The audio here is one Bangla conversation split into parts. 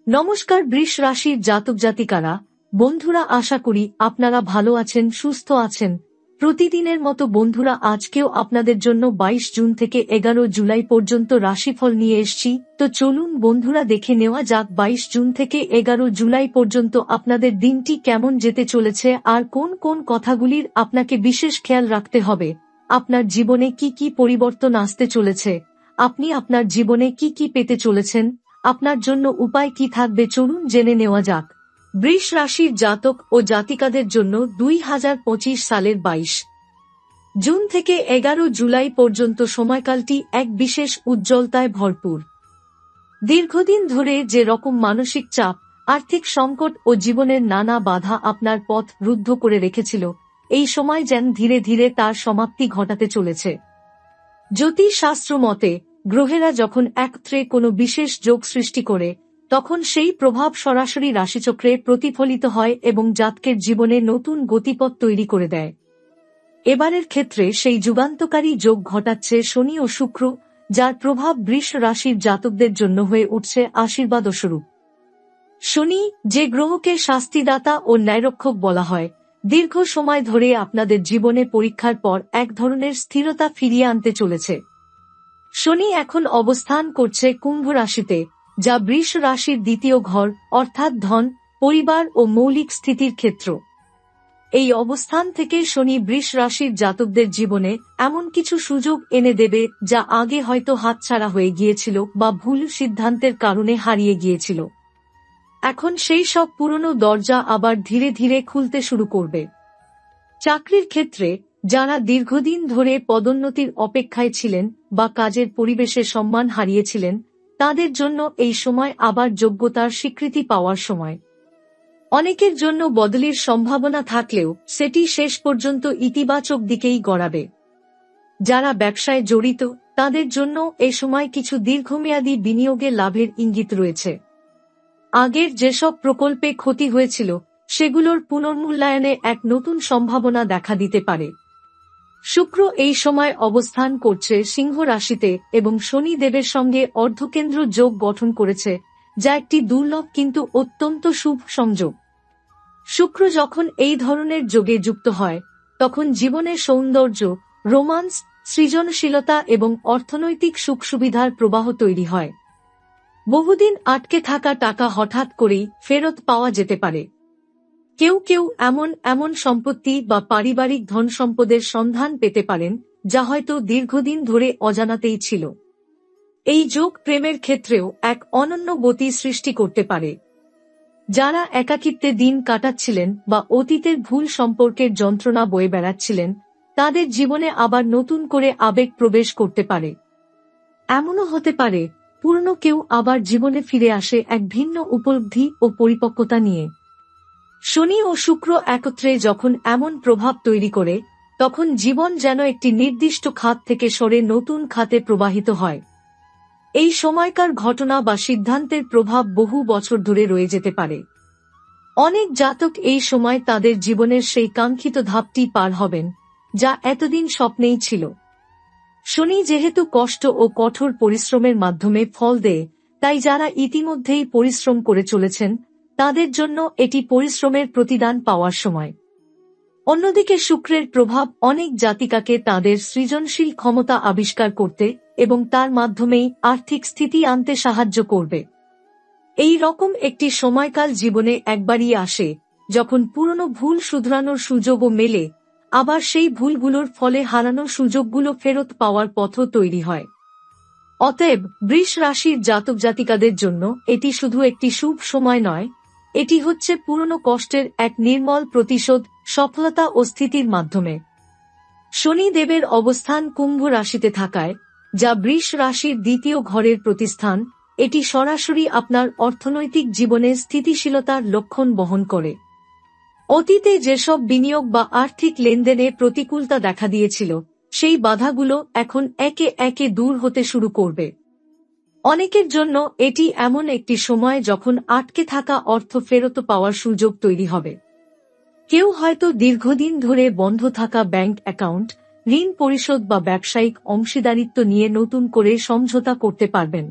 নমস্কার বৃষ রাশির জাতক জাতিকারা, বন্ধুরা, আশা করি আপনারা ভালো আছেন, সুস্থ আছেন। প্রতিদিনের মতো বন্ধুরা, আজকেও আপনাদের জন্য 22 জুন থেকে 11 জুলাই পর্যন্ত রাশিফল নিয়ে এসেছি। তো চলুন বন্ধুরা, দেখে নেওয়া যাক 22 জুন থেকে 11 জুলাই পর্যন্ত আপনাদের দিনটি কেমন যেতে চলেছে আর কোন কোন কথাগুলির আপনাকে বিশেষ খেয়াল রাখতে হবে। আপনার জীবনে কি কি পরিবর্তন আসতে চলেছে, আপনি আপনার জীবনে কি কি পেতে চলেছেন, আপনার জন্য উপায় কি থাকবে, চলুন জেনে নেওয়া যাক। বৃষ রাশির জাতক ও জাতিকাদের জন্য 2025 সালের 22 জুন থেকে 11 জুলাই পর্যন্ত সময়কালটি এক বিশেষ উজ্জ্বলতায় ভরপুর। দীর্ঘদিন ধরে যে রকম মানসিক চাপ, আর্থিক সংকট ও জীবনের নানা বাধা আপনার পথ রুদ্ধ করে রেখেছিল, এই সময় যেন ধীরে ধীরে তার সমাপ্তি ঘটাতে চলেছে। জ্যোতিষশাস্ত্র মতে গ্রহেরা যখন একত্রে কোনো বিশেষ যোগ সৃষ্টি করে, তখন সেই প্রভাব সরাসরি রাশিচক্রে প্রতিফলিত হয় এবং জাতকের জীবনে নতুন গতিপথ তৈরি করে দেয়। এবারের ক্ষেত্রে সেই যুগান্তকারী যোগ ঘটাচ্ছে শনি ও শুক্র, যার প্রভাব বৃষ রাশির জাতকদের জন্য হয়ে উঠছে আশীর্বাদস্বরূপ। শনি, যে গ্রহকে শাস্তিদাতা ও ন্যায়রক্ষক বলা হয়, দীর্ঘ সময় ধরে আপনাদের জীবনে পরীক্ষার পর এক ধরনের স্থিরতা ফিরিয়ে আনতে চলেছে। শনি এখন অবস্থান করছে কুম্ভ রাশিতে, যা বৃষ রাশির দ্বিতীয় ঘর, অর্থাৎ ধন, পরিবার ও মৌলিক স্থিতির ক্ষেত্র। এই অবস্থান থেকে শনি বৃষ রাশির জাতকদের জীবনে এমন কিছু সুযোগ এনে দেবে যা আগে হয়তো হাতছাড়া হয়ে গিয়েছিল বা ভুল সিদ্ধান্তের কারণে হারিয়ে গিয়েছিল। এখন সেই সব পুরনো দরজা আবার ধীরে ধীরে খুলতে শুরু করবে। চাকরির ক্ষেত্রে যারা দীর্ঘদিন ধরে পদোন্নতির অপেক্ষায় ছিলেন বা কাজের পরিবেশে সম্মান হারিয়েছিলেন, তাদের জন্য এই সময় আবার যোগ্যতার স্বীকৃতি পাওয়ার সময়। অনেকের জন্য বদলির সম্ভাবনা থাকলেও সেটি শেষ পর্যন্ত ইতিবাচক দিকেই গড়াবে। যারা ব্যবসায় জড়িত, তাদের জন্য এ সময় কিছু দীর্ঘমেয়াদী বিনিয়োগে লাভের ইঙ্গিত রয়েছে। আগের যেসব প্রকল্পে ক্ষতি হয়েছিল, সেগুলোর পুনর্মূল্যায়নে এক নতুন সম্ভাবনা দেখা দিতে পারে। শুক্র এই সময় অবস্থান করছে সিংহ রাশিতে এবং শনি দেবের সঙ্গে অর্ধকেন্দ্র যোগ গঠন করেছে, যা একটি দুর্লভ কিন্তু অত্যন্ত শুভ সংযোগ। শুক্র যখন এই ধরনের যোগে যুক্ত হয়, তখন জীবনে সৌন্দর্য, রোমান্স, সৃজনশীলতা এবং অর্থনৈতিক সুখ সুবিধার প্রবাহ তৈরি হয়। বহুদিন আটকে থাকা টাকা হঠাৎ করেই ফেরত পাওয়া যেতে পারে। কেউ কেউ এমন সম্পত্তি বা পারিবারিক ধন সম্পদের সন্ধান পেতে পারেন, যা হয়তো দীর্ঘদিন ধরে অজানাতেই ছিল। এই যোগ প্রেমের ক্ষেত্রেও এক অনন্য গতি সৃষ্টি করতে পারে। যারা একাকিত্বে দিন কাটাচ্ছিলেন বা অতীতের ভুল সম্পর্কের যন্ত্রণা বয়ে বেড়াচ্ছিলেন, তাদের জীবনে আবার নতুন করে আবেগ প্রবেশ করতে পারে। এমনও হতে পারে পুরনো কেউ আবার জীবনে ফিরে আসে এক ভিন্ন উপলব্ধি ও পরিপক্কতা নিয়ে। শনি ও শুক্র একত্রে যখন এমন প্রভাব তৈরি করে, তখন জীবন যেন একটি নির্দিষ্ট খাত থেকে সরে নতুন খাতে প্রবাহিত হয়। এই সময়কার ঘটনা বা সিদ্ধান্তের প্রভাব বহু বছর ধরে রয়ে যেতে পারে। অনেক জাতক এই সময় তাদের জীবনের সেই কাঙ্ক্ষিত ধাপটি পার হবেন, যা এতদিন স্বপ্নেই ছিল। শনি যেহেতু কষ্ট ও কঠোর পরিশ্রমের মাধ্যমে ফল দেয়, তাই যারা ইতিমধ্যেই পরিশ্রম করে চলেছেন, তাদের জন্য এটি পরিশ্রমের প্রতিদান পাওয়ার সময়। অন্যদিকে শুক্রের প্রভাব অনেক জাতিকাকে তাদের সৃজনশীল ক্ষমতা আবিষ্কার করতে এবং তার মাধ্যমেই আর্থিক স্থিতি আনতে সাহায্য করবে। এই রকম একটি সময়কাল জীবনে একবারই আসে, যখন পুরনো ভুল শুধরানোর সুযোগও মেলে, আবার সেই ভুলগুলোর ফলে হারানো সুযোগগুলো ফেরত পাওয়ার পথও তৈরি হয়। অতএব বৃষ রাশির জাতক জাতিকাদের জন্য এটি শুধু একটি শুভ সময় নয়, এটি হচ্ছে পুরনো কষ্টের এক নির্মল প্রতিশোধ, সফলতা ও স্থিতির মাধ্যমে। শনি দেবের অবস্থান কুম্ভ রাশিতে থাকায়, যা বৃষ রাশির দ্বিতীয় ঘরের প্রতিস্থান, এটি সরাসরি আপনার অর্থনৈতিক জীবনে স্থিতিশীলতার লক্ষণ বহন করে। অতীতে যেসব বিনিয়োগ বা আর্থিক লেনদেনে প্রতিকূলতা দেখা দিয়েছিল, সেই বাধাগুলো এখন একে একে দূর হতে শুরু করবে। অনেকের জন্য এটি এমন একটি সময় যখন আটকে থাকা অর্থ ফেরত পাওয়ার সুযোগ তৈরি হবে। কেউ হয়তো দীর্ঘদিন ধরে বন্ধ থাকা ব্যাংক অ্যাকাউন্ট, ঋণ পরিশোধ বা ব্যবসায়িক অংশীদারিত্ব নিয়ে নতুন করে সমঝোতা করতে পারবেন।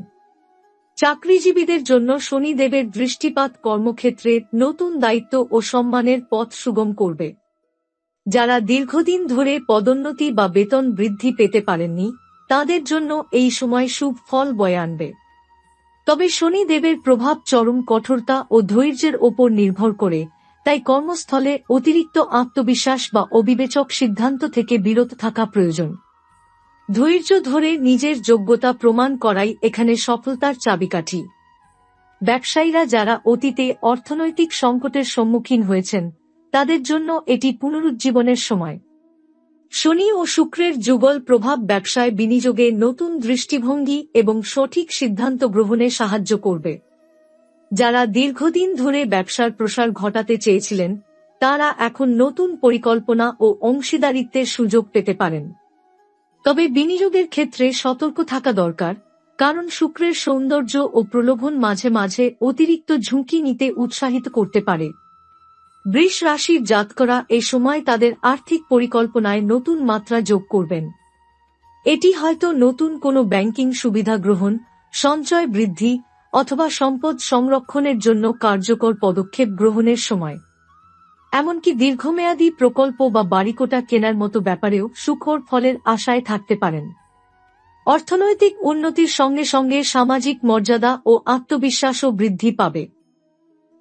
চাকরিজীবীদের জন্য শনিদেবের দৃষ্টিপাত কর্মক্ষেত্রে নতুন দায়িত্ব ও সম্মানের পথ সুগম করবে। যারা দীর্ঘদিন ধরে পদোন্নতি বা বেতন বৃদ্ধি পেতে পারেননি, তাদের জন্য এই সময় শুভ ফল বয়ে আনবে। তবে শনিদেবের প্রভাব চরম কঠোরতা ও ধৈর্যের ওপর নির্ভর করে, তাই কর্মস্থলে অতিরিক্ত আত্মবিশ্বাস বা অবিবেচক সিদ্ধান্ত থেকে বিরত থাকা প্রয়োজন। ধৈর্য ধরে নিজের যোগ্যতা প্রমাণ করাই এখানে সফলতার চাবিকাঠি। ব্যবসায়ীরা যারা অতীতে অর্থনৈতিক সংকটের সম্মুখীন হয়েছেন, তাদের জন্য এটি পুনরুজ্জীবনের সময়। শনি ও শুক্রের যুগল প্রভাব ব্যবসায় বিনিয়োগে নতুন দৃষ্টিভঙ্গি এবং সঠিক সিদ্ধান্ত গ্রহণে সাহায্য করবে। যারা দীর্ঘদিন ধরে ব্যবসার প্রসার ঘটাতে চেয়েছিলেন, তারা এখন নতুন পরিকল্পনা ও অংশীদারিত্বের সুযোগ পেতে পারেন। তবে বিনিয়োগের ক্ষেত্রে সতর্ক থাকা দরকার, কারণ শুক্রের সৌন্দর্য ও প্রলোভন মাঝে মাঝে অতিরিক্ত ঝুঁকি নিতে উৎসাহিত করতে পারে। বৃষ রাশির জাতকরা এ সময় তাদের আর্থিক পরিকল্পনায় নতুন মাত্রা যোগ করবেন। এটি হয়তো নতুন কোনো ব্যাংকিং সুবিধা গ্রহণ, সঞ্চয় বৃদ্ধি অথবা সম্পদ সংরক্ষণের জন্য কার্যকর পদক্ষেপ গ্রহণের সময়। এমনকি দীর্ঘমেয়াদী প্রকল্প বা বাড়িকোটা কেনার মতো ব্যাপারেও সুখর ফলের আশায় থাকতে পারেন। অর্থনৈতিক উন্নতির সঙ্গে সঙ্গে সামাজিক মর্যাদা ও আত্মবিশ্বাসও বৃদ্ধি পাবে।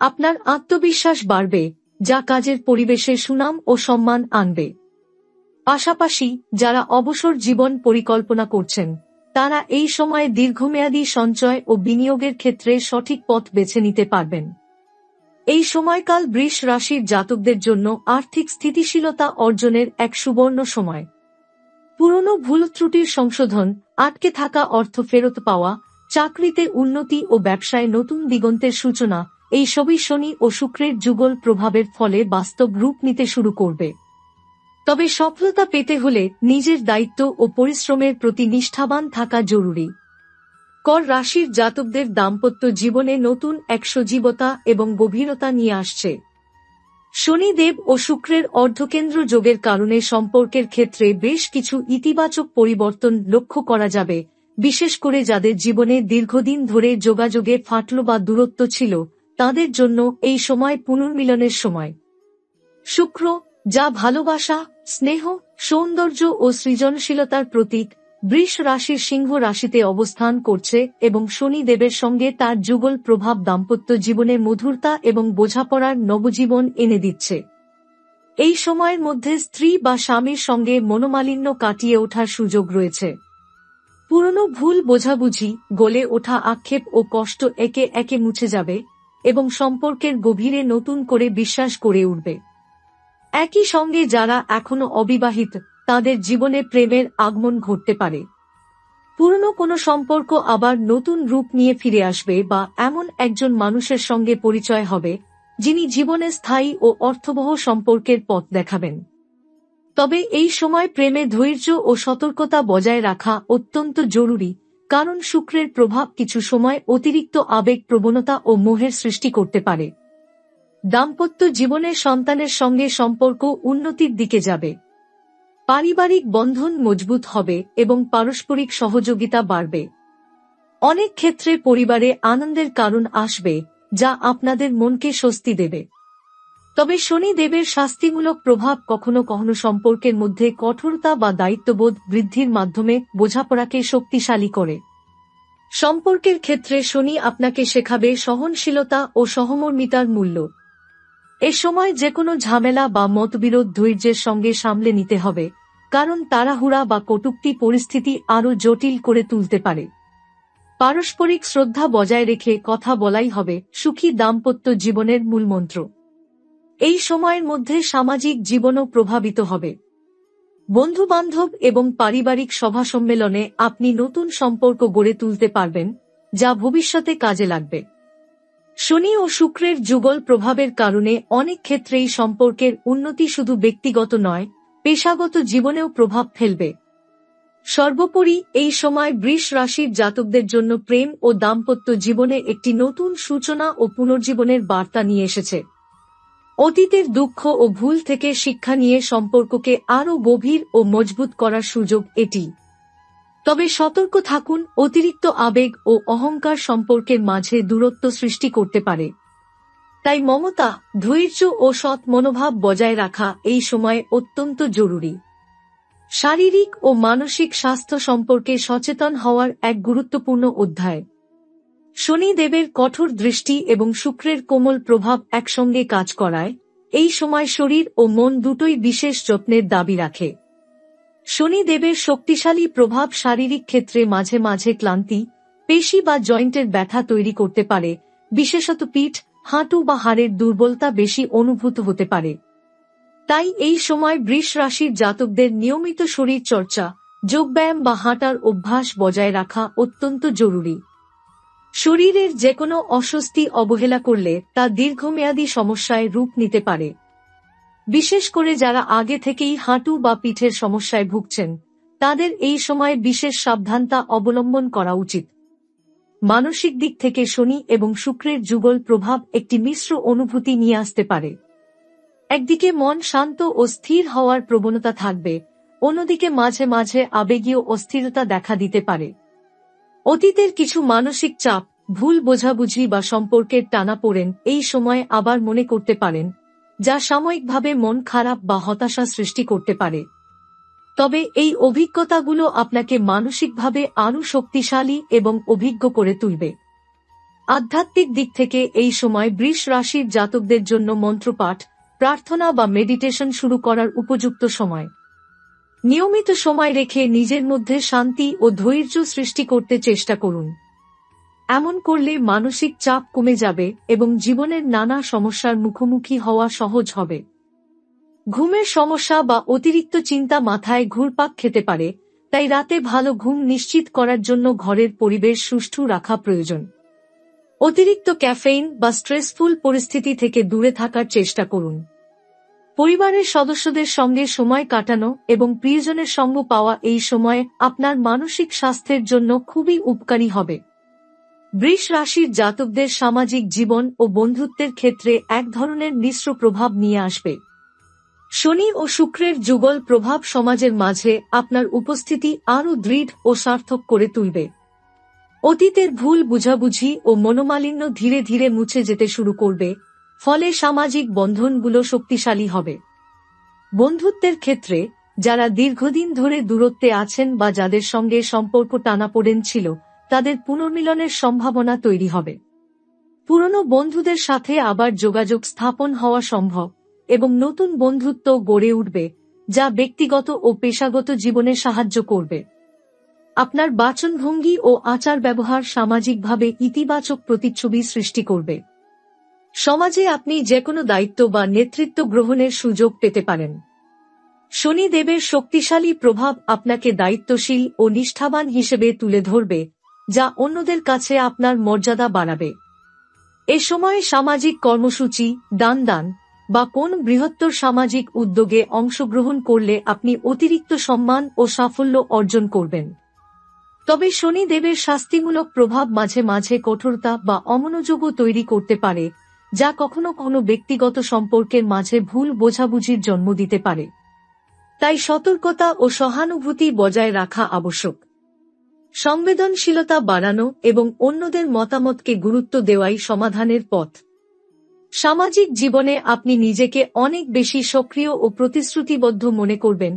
আপনার আত্মবিশ্বাস বাড়বে, যা কাজের পরিবেশে সুনাম ও সম্মান আনবে। পাশাপাশি যারা অবসর জীবন পরিকল্পনা করছেন, তারা এই সময়ে দীর্ঘমেয়াদী সঞ্চয় ও বিনিয়োগের ক্ষেত্রে সঠিক পথ বেছে নিতে পারবেন। এই সময়কাল বৃষ রাশির জাতকদের জন্য আর্থিক স্থিতিশীলতা অর্জনের এক সুবর্ণ সময়। পুরনো ভুল ত্রুটির সংশোধন, আটকে থাকা অর্থ ফেরত পাওয়া, চাকরিতে উন্নতি ও ব্যবসায় নতুন দিগন্তের সূচনা, এই সবই শনি ও শুক্রের যুগল প্রভাবের ফলে বাস্তব রূপ নিতে শুরু করবে। তবে সফলতা পেতে হলে নিজের দায়িত্ব ও পরিশ্রমের প্রতি নিষ্ঠাবান থাকা জরুরি। কর রাশির জাতকদের দাম্পত্য জীবনে নতুন এক সজীবতা এবং গভীরতা নিয়ে আসছে। শনিদেব ও শুক্রের অর্ধকেন্দ্র যোগের কারণে সম্পর্কের ক্ষেত্রে বেশ কিছু ইতিবাচক পরিবর্তন লক্ষ্য করা যাবে, বিশেষ করে যাদের জীবনে দীর্ঘদিন ধরে যোগাযোগে ফাটল বা দূরত্ব ছিল, তাদের জন্য এই সময় পুনর্মিলনের সময়। শুক্র, যা ভালোবাসা, স্নেহ, সৌন্দর্য ও সৃজনশীলতার প্রতীক, বৃষ রাশির সিংহ রাশিতে অবস্থান করছে এবং শনিদেবের সঙ্গে তার যুগল প্রভাব দাম্পত্য জীবনে মধুরতা এবং বোঝাপড়ার নবজীবন এনে দিচ্ছে। এই সময়ের মধ্যে স্ত্রী বা স্বামীর সঙ্গে মনোমালিন্য কাটিয়ে ওঠার সুযোগ রয়েছে। পুরনো ভুল বোঝাবুঝি, গলে ওঠা আক্ষেপ ও কষ্ট একে একে মুছে যাবে এবং সম্পর্কের গভীরে নতুন করে বিশ্বাস গড়ে উঠবে। একই সঙ্গে যারা এখনো অবিবাহিত, তাদের জীবনে প্রেমের আগমন ঘটতে পারে। পুরনো কোনো সম্পর্ক আবার নতুন রূপ নিয়ে ফিরে আসবে বা এমন একজন মানুষের সঙ্গে পরিচয় হবে, যিনি জীবনে স্থায়ী ও অর্থবহ সম্পর্কের পথ দেখাবেন। তবে এই সময় প্রেমে ধৈর্য ও সতর্কতা বজায় রাখা অত্যন্ত জরুরি, কারণ শুক্রের প্রভাব কিছু সময় অতিরিক্ত আবেগ প্রবণতা ও মোহের সৃষ্টি করতে পারে। দাম্পত্য জীবনে সন্তানের সঙ্গে সম্পর্ক উন্নতির দিকে যাবে। পারিবারিক বন্ধন মজবুত হবে এবং পারস্পরিক সহযোগিতা বাড়বে। অনেক ক্ষেত্রে পরিবারে আনন্দের কারণ আসবে, যা আপনাদের মনকে স্বস্তি দেবে। তবে শনিদেবের শাস্তিমূলক প্রভাব কখনো কখনো সম্পর্কের মধ্যে কঠোরতা বা দায়িত্ববোধ বৃদ্ধির মাধ্যমে বোঝাপড়াকে শক্তিশালী করে। সম্পর্কের ক্ষেত্রে শনি আপনাকে শেখাবে সহনশীলতা ও সহমর্মিতার মূল্য। এ সময় যেকোনো ঝামেলা বা মতবিরোধ ধৈর্যের সঙ্গে সামলে নিতে হবে, কারণ তাড়াহুড়া বা কটূক্তি পরিস্থিতি আরও জটিল করে তুলতে পারে। পারস্পরিক শ্রদ্ধা বজায় রেখে কথা বলাই হবে সুখী দাম্পত্য জীবনের মূলমন্ত্র। এই সময়ের মধ্যে সামাজিক জীবনও প্রভাবিত হবে। বন্ধুবান্ধব এবং পারিবারিক সভা সম্মেলনে আপনি নতুন সম্পর্ক গড়ে তুলতে পারবেন, যা ভবিষ্যতে কাজে লাগবে। শনি ও শুক্রের যুগল প্রভাবের কারণে অনেক ক্ষেত্রেই সম্পর্কের উন্নতি শুধু ব্যক্তিগত নয়, পেশাগত জীবনেও প্রভাব ফেলবে। সর্বোপরি এই সময় বৃষ রাশির জাতকদের জন্য প্রেম ও দাম্পত্য জীবনে একটি নতুন সূচনা ও পুনর্জীবনের বার্তা নিয়ে এসেছে। অতীতের দুঃখ ও ভুল থেকে শিক্ষা নিয়ে সম্পর্ককে আরও গভীর ও মজবুত করার সুযোগ এটি। তবে সতর্ক থাকুন, অতিরিক্ত আবেগ ও অহংকার সম্পর্কের মাঝে দূরত্ব সৃষ্টি করতে পারে। তাই মমতা, ধৈর্য ও সৎ মনোভাব বজায় রাখা এই সময় অত্যন্ত জরুরি। শারীরিক ও মানসিক স্বাস্থ্য সম্পর্কে সচেতন হওয়ার এক গুরুত্বপূর্ণ অধ্যায়। শনি দেবের কঠোর দৃষ্টি এবং শুক্রের কোমল প্রভাব একসঙ্গে কাজ করায় এই সময় শরীর ও মন দুটোই বিশেষ যত্নের দাবি রাখে। শনি দেবের শক্তিশালী প্রভাব শারীরিক ক্ষেত্রে মাঝে মাঝে ক্লান্তি, পেশি বা জয়েন্টের ব্যথা তৈরি করতে পারে, বিশেষত পিঠ, হাঁটু বা হাড়ের দুর্বলতা বেশি অনুভূত হতে পারে। তাই এই সময় বৃষ রাশির জাতকদের নিয়মিত শরীর চর্চা, যোগব্যায়াম বা হাঁটার অভ্যাস বজায় রাখা অত্যন্ত জরুরি। শরীরের যেকোনো অস্বস্তি অবহেলা করলে তা দীর্ঘমেয়াদী সমস্যায় রূপ নিতে পারে। বিশেষ করে যারা আগে থেকেই হাঁটু বা পিঠের সমস্যায় ভুগছেন, তাদের এই সময় বিশেষ সাবধানতা অবলম্বন করা উচিত। মানসিক দিক থেকে শনি এবং শুক্রের যুগল প্রভাব একটি মিশ্র অনুভূতি নিয়ে আসতে পারে। একদিকে মন শান্ত ও স্থির হওয়ার প্রবণতা থাকবে, অন্যদিকে মাঝে মাঝে আবেগীয় অস্থিরতা দেখা দিতে পারে। অতীতের কিছু মানসিক চাপ, ভুল বোঝাবুঝি বা সম্পর্কের টানাপোড়েন এই সময় আবার মনে করতে পারেন, যা সাময়িকভাবে মন খারাপ বা হতাশা সৃষ্টি করতে পারে। তবে এই অভিজ্ঞতাগুলো আপনাকে মানসিকভাবে আরও শক্তিশালী এবং অভিজ্ঞ করে তুলবে। আধ্যাত্মিক দিক থেকে এই সময় বৃষ রাশির জাতকদের জন্য মন্ত্রপাঠ, প্রার্থনা বা মেডিটেশন শুরু করার উপযুক্ত সময়। নিয়মিত সময় রেখে নিজের মধ্যে শান্তি ও ধৈর্য সৃষ্টি করতে চেষ্টা করুন। এমন করলে মানসিক চাপ কমে যাবে এবং জীবনের নানা সমস্যার মুখোমুখি হওয়া সহজ হবে। ঘুমের সমস্যা বা অতিরিক্ত চিন্তা মাথায় ঘুরপাক খেতে পারে, তাই রাতে ভালো ঘুম নিশ্চিত করার জন্য ঘরের পরিবেশ সুষ্ঠু রাখা প্রয়োজন। অতিরিক্ত ক্যাফেইন বা স্ট্রেসফুল পরিস্থিতি থেকে দূরে থাকার চেষ্টা করুন। পরিবারের সদস্যদের সঙ্গে সময় কাটানো এবং প্রিয়জনের সঙ্গ পাওয়া এই সময়ে আপনার মানসিক স্বাস্থ্যের জন্য খুবই উপকারী হবে। বৃষ রাশির জাতকদের সামাজিক জীবন ও বন্ধুত্বের ক্ষেত্রে এক ধরনের মিশ্র প্রভাব নিয়ে আসবে। শনি ও শুক্রের যুগল প্রভাব সমাজের মাঝে আপনার উপস্থিতি আরও দৃঢ় ও সার্থক করে তুলবে। অতীতের ভুল বুঝাবুঝি ও মনোমালিন্য ধীরে ধীরে মুছে যেতে শুরু করবে, ফলে সামাজিক বন্ধনগুলো শক্তিশালী হবে। বন্ধুত্বের ক্ষেত্রে যারা দীর্ঘদিন ধরে দূরত্বে আছেন বা যাদের সঙ্গে সম্পর্ক টানাপোড়েন ছিল, তাদের পুনর্মিলনের সম্ভাবনা তৈরি হবে। পুরনো বন্ধুদের সাথে আবার যোগাযোগ স্থাপন হওয়া সম্ভব এবং নতুন বন্ধুত্ব গড়ে উঠবে, যা ব্যক্তিগত ও পেশাগত জীবনে সাহায্য করবে। আপনার বাচনভঙ্গি ও আচার ব্যবহার সামাজিকভাবে ইতিবাচক প্রতিচ্ছবি সৃষ্টি করবে। সমাজে আপনি যেকোনো দায়িত্ব বা নেতৃত্ব গ্রহণের সুযোগ পেতে পারেন। শনি দেবের শক্তিশালী প্রভাব আপনাকে দায়িত্বশীল ও নিষ্ঠাবান হিসেবে তুলে ধরবে, যা অন্যদের কাছে আপনার মর্যাদা বাড়াবে। এ সময় সামাজিক কর্মসূচি, দান বা কোন বৃহত্তর সামাজিক উদ্যোগে অংশগ্রহণ করলে আপনি অতিরিক্ত সম্মান ও সাফল্য অর্জন করবেন। তবে শনি দেবের শাস্তিমূলক প্রভাব মাঝে মাঝে কঠোরতা বা অমনোযোগও তৈরি করতে পারে, যা কখনো কোনো ব্যক্তিগত সম্পর্কের মাঝে ভুল বোঝাবুঝির জন্ম দিতে পারে। তাই সতর্কতা ও সহানুভূতি বজায় রাখা আবশ্যক। সংবেদনশীলতা বাড়ানো এবং অন্যদের মতামতকে গুরুত্ব দেওয়াই সমাধানের পথ। সামাজিক জীবনে আপনি নিজেকে অনেক বেশি সক্রিয় ও প্রতিশ্রুতিবদ্ধ মনে করবেন,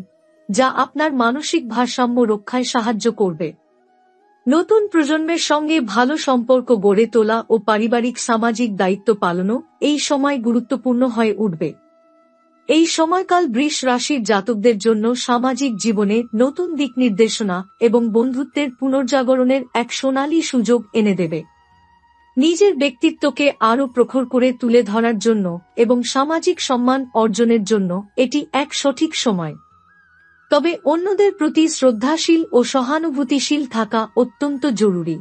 যা আপনার মানসিক ভারসাম্য রক্ষায় সাহায্য করবে। নতুন প্রজন্মের সঙ্গে ভালো সম্পর্ক গড়ে তোলা ও পারিবারিক সামাজিক দায়িত্ব পালনও এই সময় গুরুত্বপূর্ণ হয়ে উঠবে। এই সময়কাল বৃষ রাশির জাতকদের জন্য সামাজিক জীবনে নতুন দিক নির্দেশনা এবং বন্ধুত্বের পুনর্জাগরণের এক সোনালী সুযোগ এনে দেবে। নিজের ব্যক্তিত্বকে আরও প্রখর করে তুলে ধরার জন্য এবং সামাজিক সম্মান অর্জনের জন্য এটি এক সঠিক সময়। তবে অন্যদের প্রতি শ্রদ্ধাশীল ও সহানুভূতিশীল থাকা অত্যন্ত জরুরি।